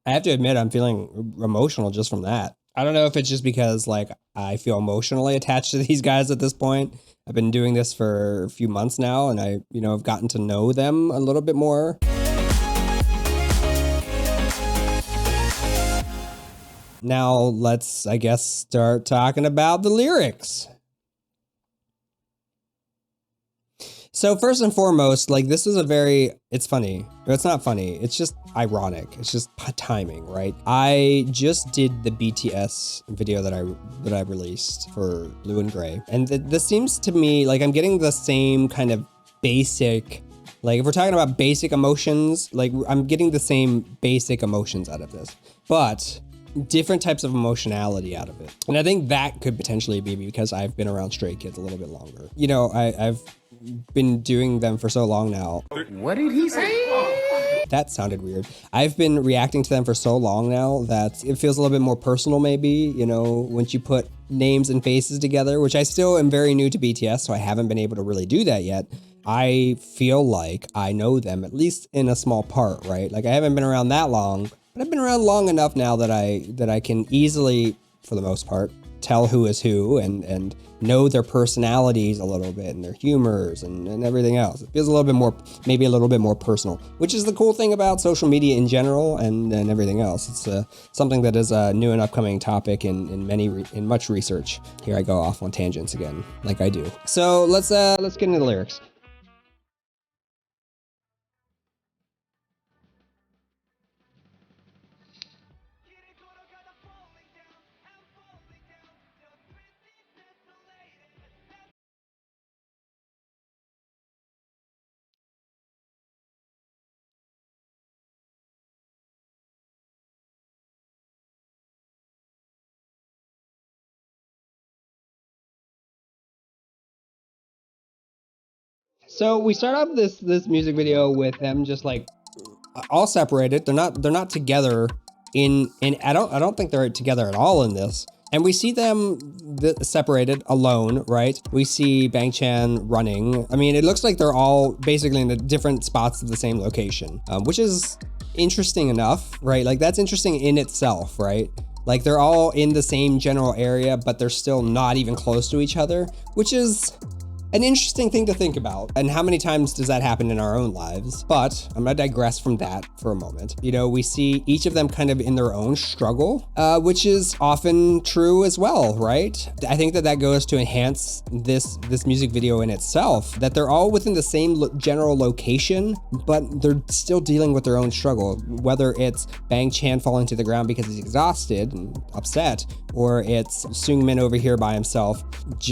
I have to admit, I'm feeling emotional just from that. I don't know if it's just because like I feel emotionally attached to these guys at this point. I've been doing this for a few months now, and I, have gotten to know them a little bit more. Now let's, I guess, start talking about the lyrics. So first and foremost, like this is it's funny. It's not funny. It's just ironic. It's just timing, right? I just did the BTS video that I released for Blue and Gray. And this seems to me like I'm getting the same kind of basic, like if we're talking about basic emotions, like I'm getting the same basic emotions out of this, but different types of emotionality out of it. And I think that could potentially be because I've been around Stray Kids a little bit longer. I've been doing them for so long now. What did he say? That sounded weird. I've been reacting to them for so long now that it feels a little bit more personal maybe, once you put names and faces together, which I still am very new to BTS, so I haven't been able to really do that yet. I feel like I know them, at least in a small part, right? Like I haven't been around that long, but I've been around long enough now that I can easily, for the most part, tell who is who and know their personalities a little bit and their humors and everything else. It feels a little bit more, maybe a little bit more personal, which is the cool thing about social media in general and everything else. It's something that is a new and upcoming topic in much research. Here I go off on tangents again, like I do. So let's get into the lyrics. So we start off this music video with them just like all separated. They're not together in I don't think they're together at all in this. And we see them separated alone, right? We see Bang Chan running. I mean, it looks like they're all basically in the different spots of the same location, which is interesting enough, right? Like that's interesting in itself, right? Like they're all in the same general area, but they're still not even close to each other, which is an interesting thing to think about. And how many times does that happen in our own lives? But I'm gonna digress from that for a moment. We see each of them kind of in their own struggle, which is often true as well, right? I think that goes to enhance this music video in itself, that they're all within the same general location, but they're still dealing with their own struggle, whether it's Bang Chan falling to the ground because he's exhausted and upset, or it's Seungmin over here by himself.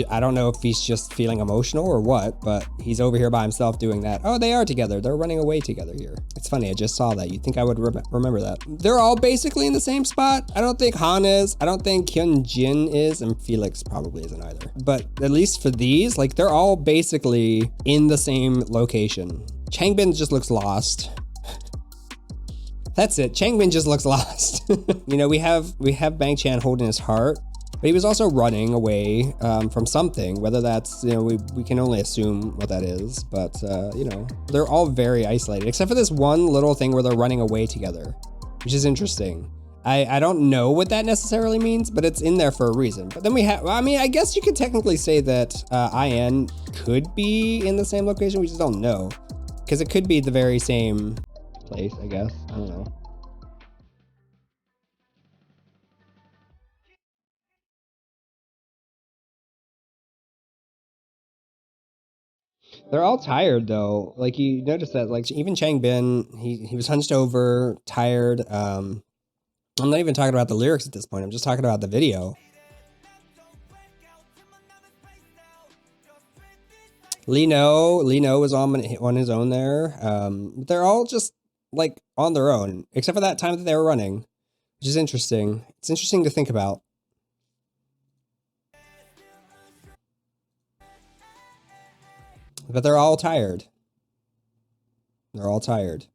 I don't know if he's just feeling emotional or what, but he's over here by himself doing that. Oh, they are together. They're running away together here. It's funny. I just saw that. You'd think I would remember that. They're all basically in the same spot. I don't think Han is. I don't think Hyun Jin is, and Felix probably isn't either. But at least for these, like they're all basically in the same location. Changbin just looks lost. That's it. Changbin just looks lost. We have Bang Chan holding his heart, but he was also running away from something, whether that's, we can only assume what that is, but they're all very isolated, except for this one little thing where they're running away together, which is interesting. I don't know what that necessarily means, but it's in there for a reason. But then we have, I guess you could technically say that IN could be in the same location, we just don't know, because it could be the very same place, I guess. I don't know. They're all tired though. Like you notice that, like even Changbin, he was hunched over, tired. I'm not even talking about the lyrics at this point. I'm just talking about the video. Lino was on his own there. They're all just like on their own, except for that time that they were running, which is interesting. It's interesting to think about. But they're all tired. They're all tired.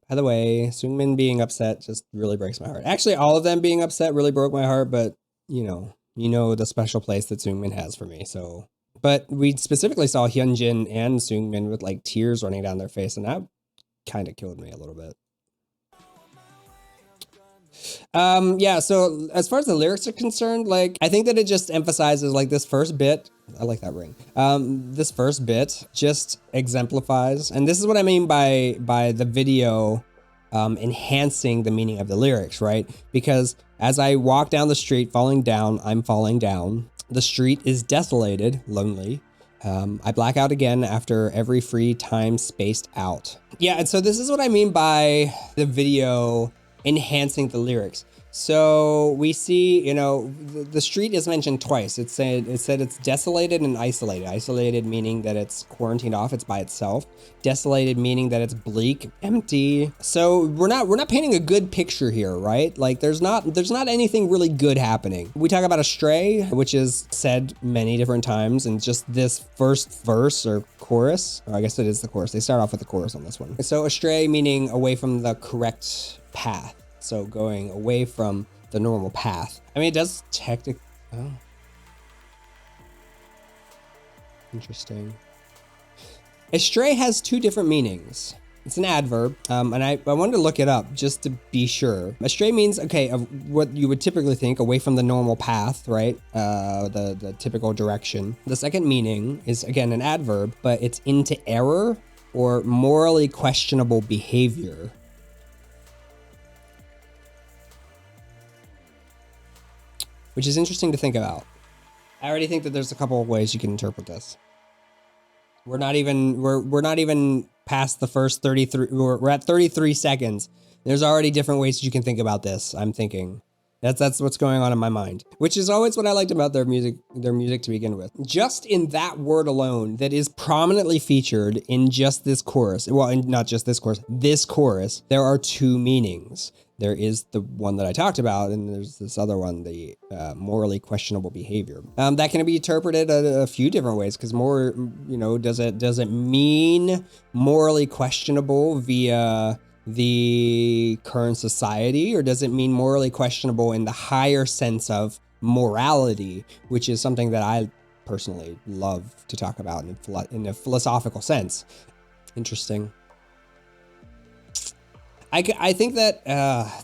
By the way, Seungmin being upset just really breaks my heart. Actually, all of them being upset really broke my heart, but you know the special place that Seungmin has for me. So, But we specifically saw Hyunjin and Seungmin with like tears running down their face, and that kind of killed me a little bit. Yeah, so as far as the lyrics are concerned, like, I think that it just emphasizes like this first bit. I like that ring. This first bit just exemplifies, and this is what I mean by the video enhancing the meaning of the lyrics, right? Because as I walk down the street, falling down, I'm falling down. The street is desolated, lonely. I black out again after every free time spaced out. Yeah, and so this is what I mean by the video enhancing the lyrics. So we see, you know, the street is mentioned twice. It said it's desolated and isolated. Isolated meaning that it's quarantined off, it's by itself. Desolated meaning that it's bleak, empty. So we're not painting a good picture here, right? Like there's not anything really good happening. We talk about a stray, which is said many different times, and just this first verse or chorus, or I guess it is the chorus. They start off with the chorus on this one. So astray meaning away from the correct path. So going away from the normal path. I mean, it does technically. Oh. Interesting. Astray has two different meanings. It's an adverb, and I wanted to look it up just to be sure. Astray means, okay, of what you would typically think, away from the normal path, right? The typical direction. The second meaning is, again, an adverb, but it's into error or morally questionable behavior. Which is interesting to think about. I already think that there's a couple of ways you can interpret this. We're not even past the first 33. We're at 33 seconds. There's already different ways you can think about this. I'm thinking that's what's going on in my mind, which is always what I liked about their music to begin with. Just in that word alone, that is prominently featured in just this chorus. Well, not just this chorus. This chorus. There are two meanings. There is the one that I talked about, and there's this other one, the morally questionable behavior. That can be interpreted a few different ways, because more, you know, does it mean morally questionable via the current society, or does it mean morally questionable in the higher sense of morality, which is something that I personally love to talk about in a philosophical sense? Interesting. I think that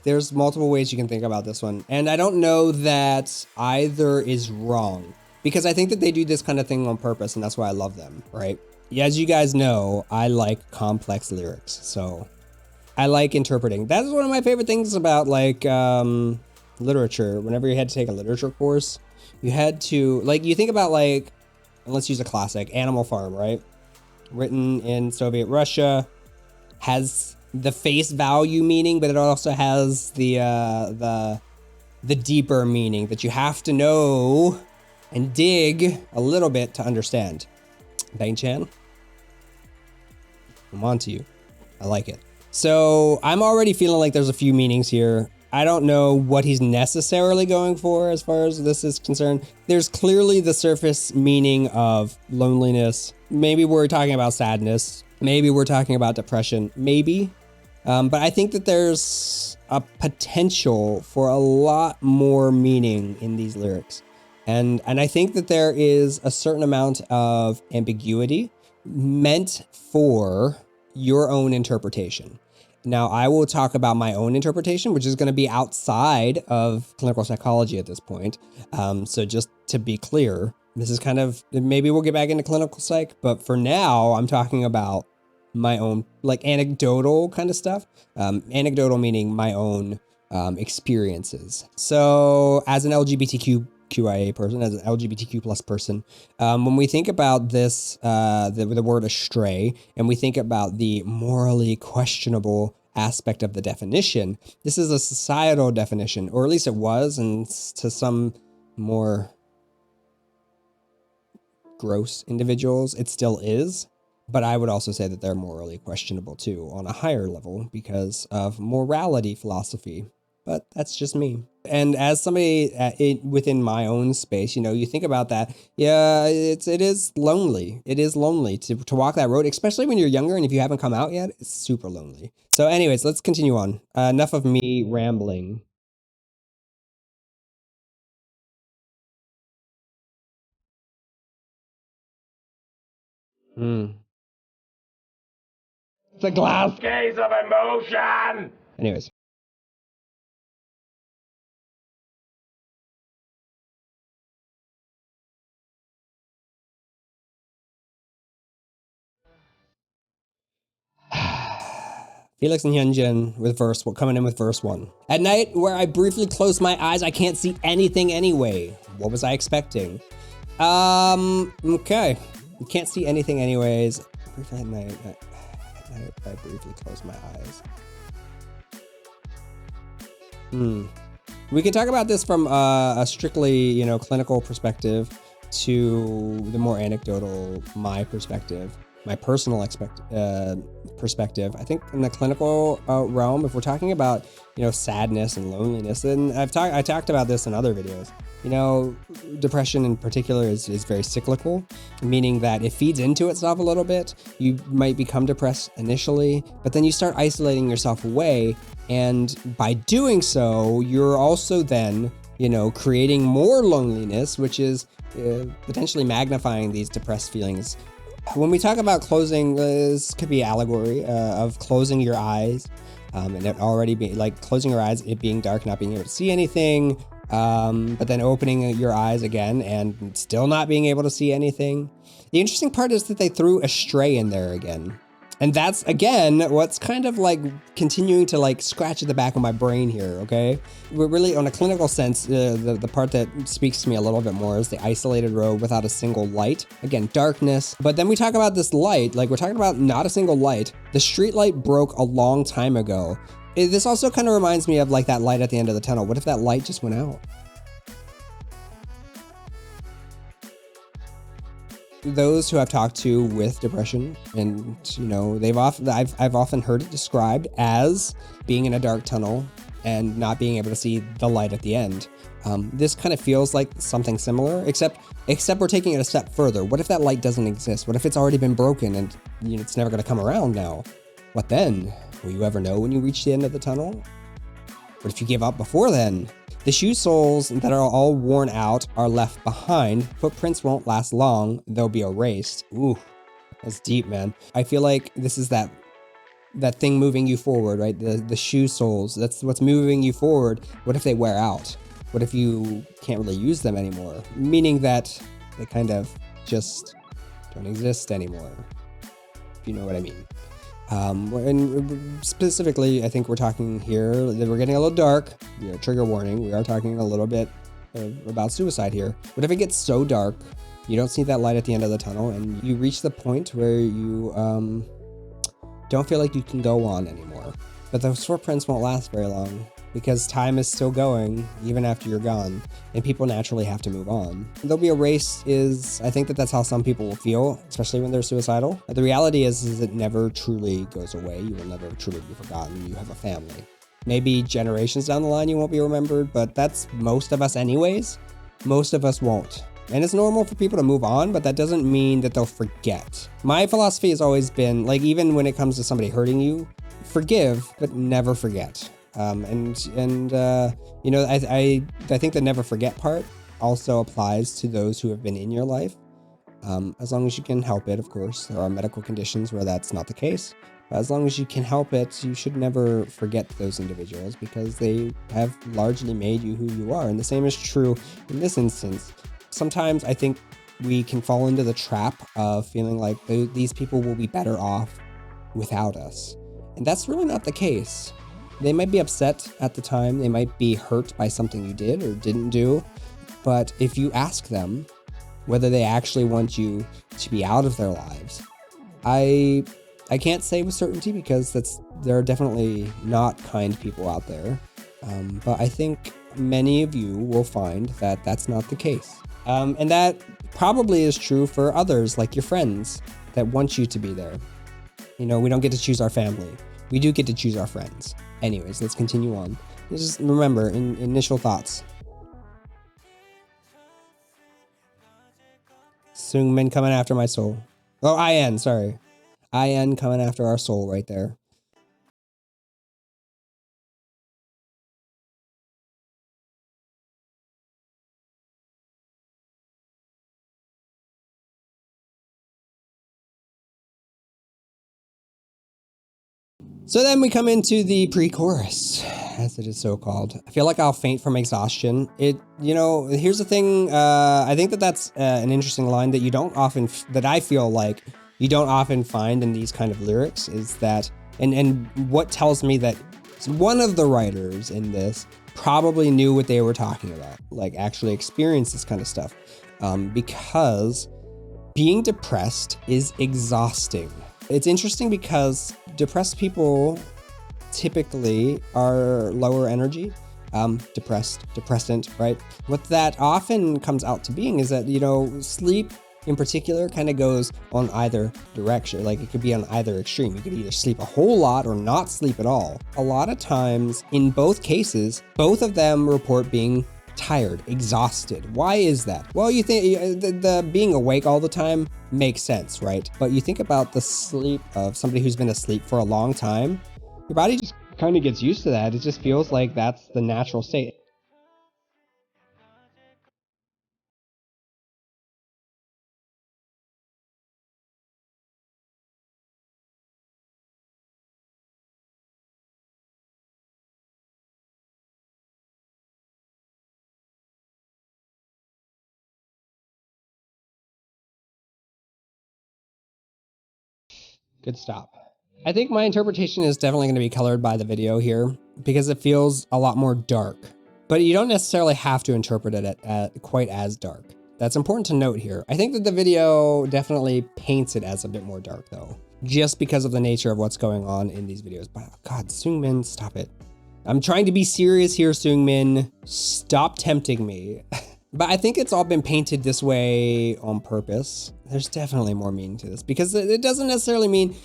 there's multiple ways you can think about this one. And I don't know that either is wrong, because I think that they do this kind of thing on purpose, and that's why I love them, right? As you guys know, I like complex lyrics, so I like interpreting. That's one of my favorite things about like literature. Whenever you had to take a literature course, you had to, like, you think about like, let's use a classic, Animal Farm, right? Written in Soviet Russia, has the face value meaning, but it also has the deeper meaning that you have to know and dig a little bit to understand. Bang Chan, I'm on to you. I like it. So I'm already feeling like there's a few meanings here. I don't know what he's necessarily going for as far as this is concerned. There's clearly the surface meaning of loneliness. Maybe we're talking about sadness. Maybe we're talking about depression. Maybe. But I think that there's a potential for a lot more meaning in these lyrics. And I think that there is a certain amount of ambiguity meant for your own interpretation. Now, I will talk about my own interpretation, which is going to be outside of clinical psychology at this point. So just to be clear, this is kind of, maybe we'll get back into clinical psych, but for now, I'm talking about my own, like, anecdotal kind of stuff. Anecdotal meaning my own experiences. So as an LGBTQIA person, as an LGBTQ plus person, when we think about this, the word astray, and we think about the morally questionable aspect of the definition, this is a societal definition, or at least it was, and to some more gross individuals, it still is. But I would also say that they're morally questionable too on a higher level because of morality philosophy. But that's just me. And as somebody within my own space, you know, you think about that. Yeah, it is lonely. It is lonely to walk that road, especially when you're younger and if you haven't come out yet, it's super lonely. So anyways, let's continue on. Enough of me rambling. Hmm. It's a glass case of emotion! Anyways. Felix and Hyunjin with coming in with verse 1. At night, where I briefly close my eyes, I can't see anything anyway. What was I expecting? Okay. You can't see anything anyways. Briefly at night, I briefly close my eyes. We could talk about this from a strictly, clinical perspective to the more anecdotal, my perspective, my personal perspective. I think in the clinical realm, if we're talking about, sadness and loneliness, then I talked about this in other videos. Depression in particular is very cyclical, meaning that it feeds into itself a little bit. You might become depressed initially, but then you start isolating yourself away. And by doing so, you're also then, creating more loneliness, which is potentially magnifying these depressed feelings. When we talk about closing, this could be allegory of closing your eyes, and it already be like closing your eyes, it being dark, not being able to see anything, but then opening your eyes again and still not being able to see anything. The interesting part is that they threw astray in there again. And that's, again, what's kind of like continuing to like scratch at the back of my brain here, okay? We're really, on a clinical sense, the part that speaks to me a little bit more is the isolated road without a single light. Again, darkness. But then we talk about this light, like we're talking about not a single light. The street light broke a long time ago. This also kind of reminds me of like that light at the end of the tunnel. What if that light just went out? Those who I've talked to with depression, and I've often heard it described as being in a dark tunnel and not being able to see the light at the end. This kind of feels like something similar, except we're taking it a step further. What if that light doesn't exist? What if it's already been broken and it's never going to come around now? What then? Will you ever know when you reach the end of the tunnel? What if you give up before then? The shoe soles that are all worn out are left behind. Footprints won't last long. They'll be erased. Ooh, that's deep, man. I feel like this is that thing moving you forward, right? The shoe soles, that's what's moving you forward. What if they wear out? What if you can't really use them anymore? Meaning that they kind of just don't exist anymore, if you know what I mean. And specifically, I think we're talking here that we're getting a little dark. Trigger warning. We are talking a little bit about suicide here. What if it gets so dark, you don't see that light at the end of the tunnel, and you reach the point where you don't feel like you can go on anymore? But those footprints won't last very long, because time is still going even after you're gone, and people naturally have to move on. There'll be a race I think that's how some people will feel, especially when they're suicidal. But the reality is it never truly goes away. You will never truly be forgotten. You have a family. Maybe generations down the line you won't be remembered, but that's most of us anyways. Most of us won't. And it's normal for people to move on, but that doesn't mean that they'll forget. My philosophy has always been, like, even when it comes to somebody hurting you, forgive, but never forget. I think the never forget part also applies to those who have been in your life. As long as you can help it, of course. There are medical conditions where that's not the case. But as long as you can help it, you should never forget those individuals, because they have largely made you who you are. And the same is true in this instance. Sometimes I think we can fall into the trap of feeling like these people will be better off without us. And that's really not the case. They might be upset at the time. They might be hurt by something you did or didn't do. But if you ask them whether they actually want you to be out of their lives, I can't say with certainty, because there are definitely not kind people out there. But I think many of you will find that that's not the case. And that probably is true for others, like your friends that want you to be there. We don't get to choose our family. We do get to choose our friends. Anyways, let's continue on. Just remember, initial thoughts. Seungmin coming after my soul. Oh, IN, sorry. IN coming after our soul right there. So then we come into the pre-chorus, as it is so called. I feel like I'll faint from exhaustion. Here's the thing. I think that that's an interesting line that you don't often, that I feel like you don't often find in these kind of lyrics, is that, and what tells me that one of the writers in this probably knew what they were talking about, like actually experienced this kind of stuff, because being depressed is exhausting. It's interesting because depressed people typically are lower energy, depressant, right? What that often comes out to being is that, sleep in particular kind of goes on either direction. Like it could be on either extreme. You could either sleep a whole lot or not sleep at all. A lot of times in both cases, both of them report being tired, exhausted. Why is that? Well, you think the being awake all the time makes sense, right? But you think about the sleep of somebody who's been asleep for a long time, your body just kind of gets used to that. It just feels like that's the natural state. Good stop. I think my interpretation is definitely going to be colored by the video here because it feels a lot more dark, but you don't necessarily have to interpret it at quite as dark. That's important to note here. I think that the video definitely paints it as a bit more dark though, just because of the nature of what's going on in these videos. But God, Seungmin, stop it. I'm trying to be serious here, Seungmin. Stop tempting me. But I think it's all been painted this way on purpose. There's definitely more meaning to this because it doesn't necessarily mean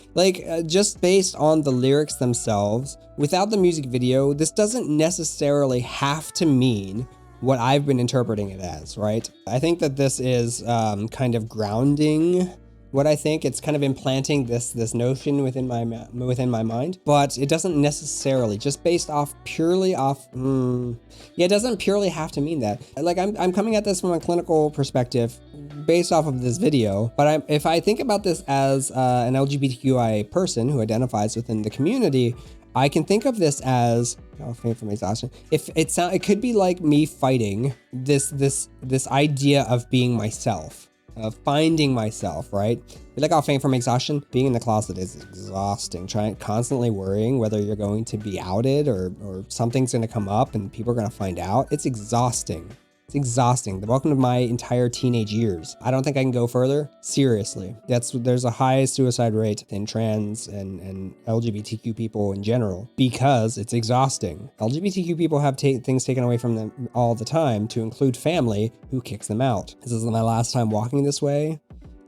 just based on the lyrics themselves, without the music video, this doesn't necessarily have to mean what I've been interpreting it as, right? I think that this is kind of grounding what I think. It's kind of implanting this notion within my mind, but it doesn't necessarily, just based off purely off, it doesn't purely have to mean that. Like I'm coming at this from a clinical perspective based off of this video, but if I think about this as an LGBTQI person who identifies within the community, I can think of this as, faint from exhaustion. It could be like me fighting this idea of being myself, of finding myself, right? Like I'll faint from exhaustion. Being in the closet is exhausting. Constantly worrying whether you're going to be outed or something's going to come up and people are going to find out. It's exhausting. It's exhausting. The welcome to my entire teenage years. I don't think I can go further. Seriously. There's a high suicide rate in trans and LGBTQ people in general because it's exhausting. LGBTQ people have things taken away from them all the time, to include family who kicks them out. This is my last time walking this way.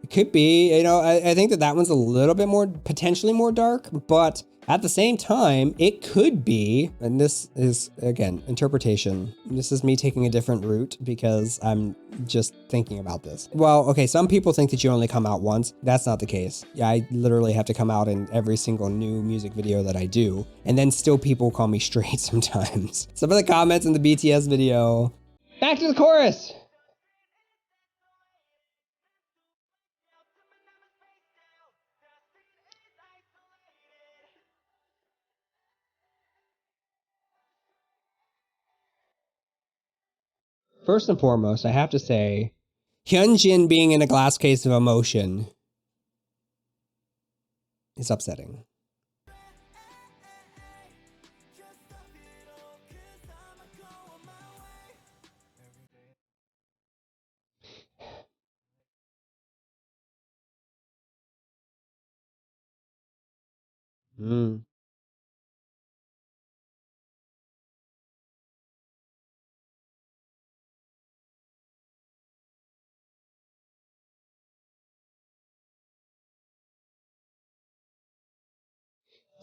It could be, I think that one's a little bit more, potentially more dark, but at the same time, it could be, and this is, again, interpretation. This is me taking a different route because I'm just thinking about this. Well, okay, some people think that you only come out once. That's not the case. Yeah, I literally have to come out in every single new music video that I do, and then still people call me straight sometimes. Some of the comments in the BTS video. Back to the chorus! First and foremost, I have to say, Hyunjin being in a glass case of emotion is upsetting.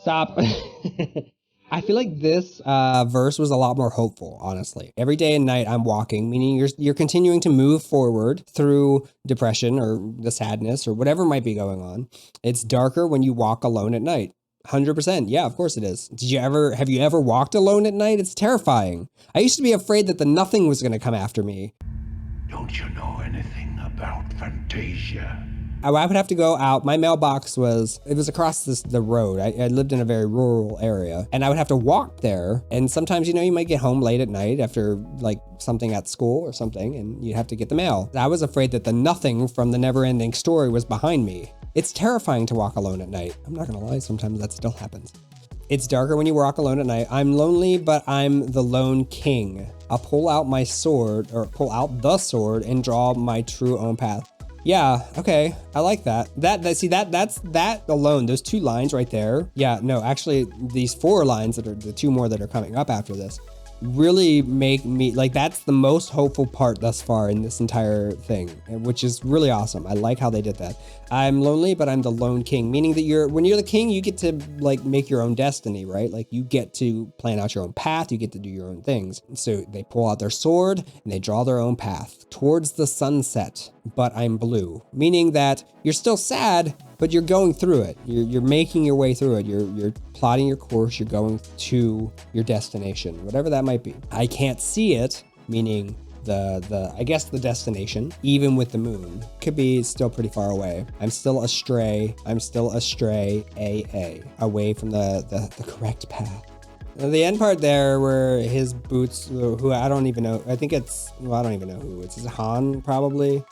Stop. I feel like this verse was a lot more hopeful, honestly. Every day and night I'm walking, meaning you're continuing to move forward through depression or the sadness or whatever might be going on. It's darker when you walk alone at night. 100%. Yeah, of course it is. Have you ever walked alone at night? It's terrifying. I used to be afraid that the nothing was going to come after me. Don't you know anything about Fantasia? I would have to go out. My mailbox was across the road. I lived in a very rural area, and I would have to walk there. And sometimes, you might get home late at night after like something at school or something, and you'd have to get the mail. I was afraid that the nothing from the never-ending story was behind me. It's terrifying to walk alone at night. I'm not gonna lie, sometimes that still happens. It's darker when you walk alone at night. I'm lonely, but I'm the lone king. I'll pull out my sword, or pull out the sword, and draw my true own path. Yeah, okay, I like that. That's that alone, those 2 lines right there. Yeah, no, actually, these 4 lines that are the 2 more that are coming up after this really make me, like, that's the most hopeful part thus far in this entire thing, which is really awesome. I like how they did that. I'm lonely, but I'm the lone king, meaning that when you're the king, you get to like make your own destiny, right? Like you get to plan out your own path, you get to do your own things. So they pull out their sword and they draw their own path towards the sunset, but I'm blue, meaning that you're still sad, but you're going through it. You're making your way through it. You're plotting your course. You're going to your destination, whatever that might be. I can't see it, meaning I guess the destination, even with the moon, could be still pretty far away. I'm still astray. I'm still astray, away from the correct path. The end part there where his boots, who I don't even know, I think it's, well, I don't even know who. Is it Han, probably?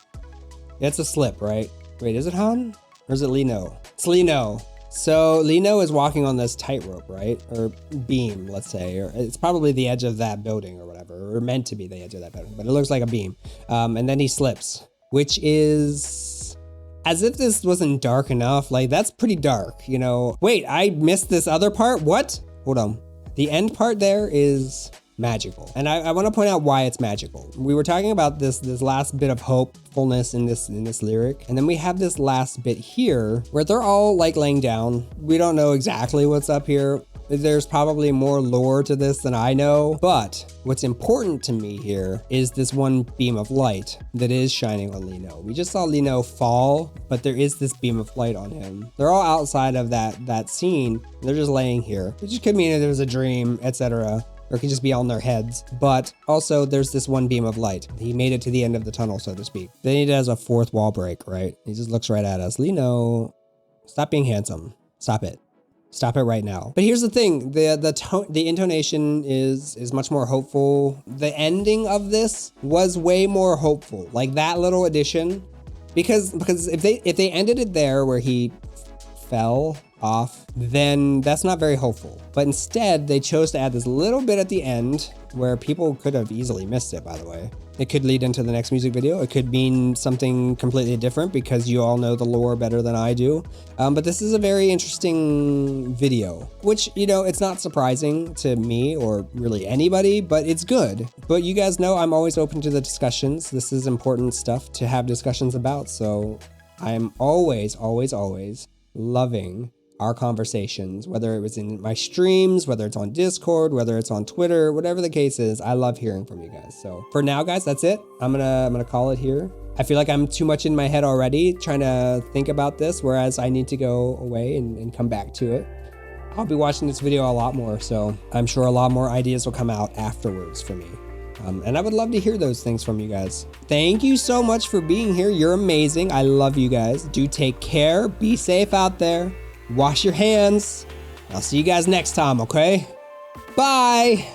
It's a slip, right? Wait, is it Han? Or is it Lino? It's Lino. So Lino is walking on this tightrope, right? Or beam, let's say. Or it's probably the edge of that building or whatever, or meant to be the edge of that building, but it looks like a beam. And then he slips, which is as if this wasn't dark enough. Like, that's pretty dark, Wait, I missed this other part? What? Hold on. The end part there is magical. And I want to point out why it's magical. We were talking about this last bit of hopefulness in this lyric. And then we have this last bit here where they're all like laying down. We don't know exactly what's up here. There's probably more lore to this than I know, but what's important to me here is this one beam of light that is shining on Lino. We just saw Lino fall, but there is this beam of light on him. They're all outside of that scene. They're just laying here, which could mean that there was a dream, etc. Or it could just be on their heads. But also there's this one beam of light. He made it to the end of the tunnel, so to speak. Then he does a 4th wall break, right? He just looks right at us. Lino, stop being handsome. Stop it. Stop it right now. But here's the thing, the intonation is much more hopeful. The ending of this was way more hopeful. Like that little addition, because if they ended it there where he fell off, then that's not very hopeful. But instead, they chose to add this little bit at the end where people could have easily missed it, by the way. It could lead into the next music video. It could mean something completely different because you all know the lore better than I do. But this is a very interesting video, which, it's not surprising to me or really anybody, but it's good. But you guys know I'm always open to the discussions. This is important stuff to have discussions about. So I'm always, always, always loving our conversations, whether it was in my streams, whether it's on Discord, whether it's on Twitter, whatever the case is. I love hearing from you guys. So for now, guys, that's it. I'm gonna call it here. I feel like I'm too much in my head already trying to think about this, whereas I need to go away and come back to it. I'll be watching this video a lot more, so I'm sure a lot more ideas will come out afterwards for me. And I would love to hear those things from you guys. Thank you so much for being here. You're amazing. I love you guys. Do take care. Be safe out there. Wash your hands. I'll see you guys next time, okay? Bye.